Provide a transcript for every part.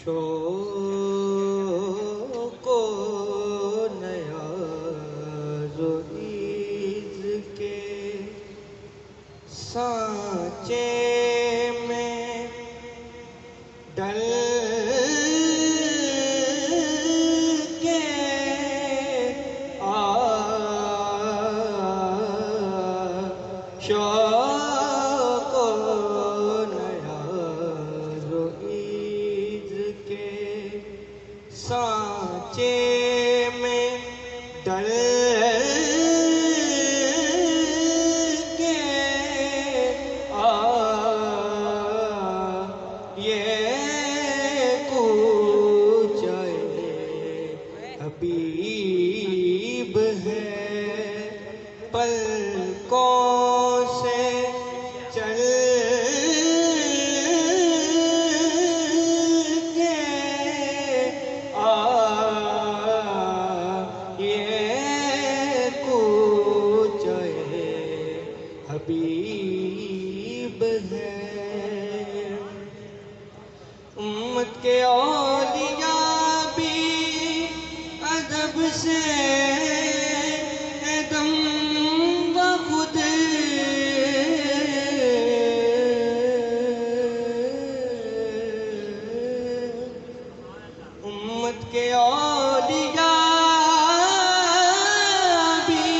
شوق و نیاز و عیز کے سانچے میں ڈل کے شوق و نیاز و عیز کے سانچے میں ڈل کے یہ کوچہ حبیب ہے پلکوں سے چل کے یہ کوچہ حبیب ہے امت کے اولیاء بھی ادب سے دم بخود امت کے اولیاء بھی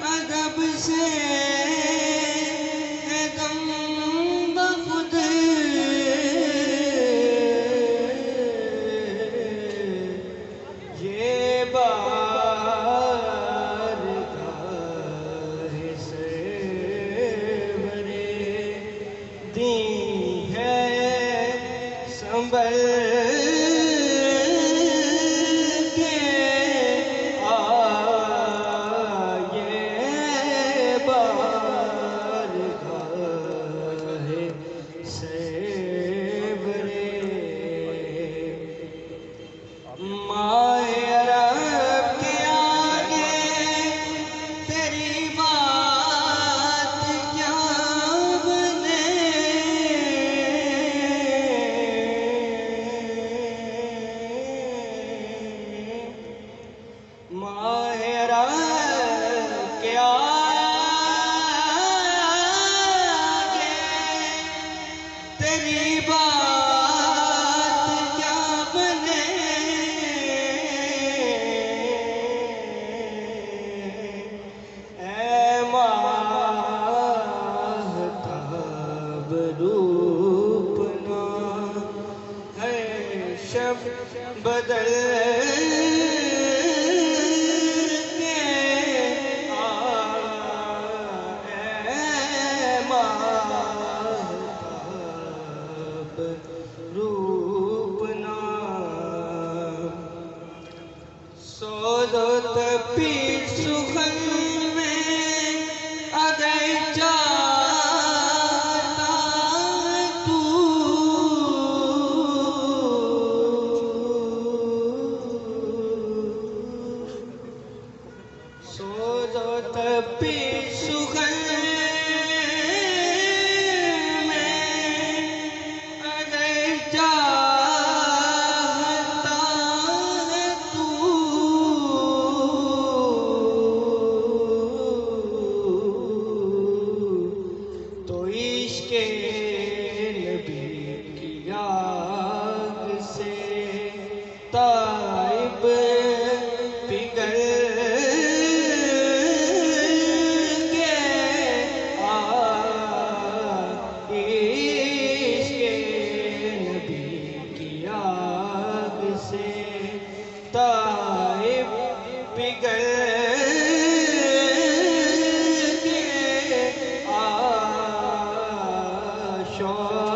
ادب سے دم بخود یہ بارگاہ سرور دین ہے سنبھل کے یہ بارگاہ سرور مائے عرب کے آگے تیری بات کیا بنے مائے عرب کے آگے تیری بات کیا بنے اے ماہتاب روپنا ہے شب بدل کے اے ماہتاب روپنا سود و تپید سخن میں اگر چاہتا تو سود و تپید سخن میں اگر چاہتا تو عشق نبی کی آگ سے تائب پگھل کے عشق نبی کی آگ سے تائب پگھل کے شوق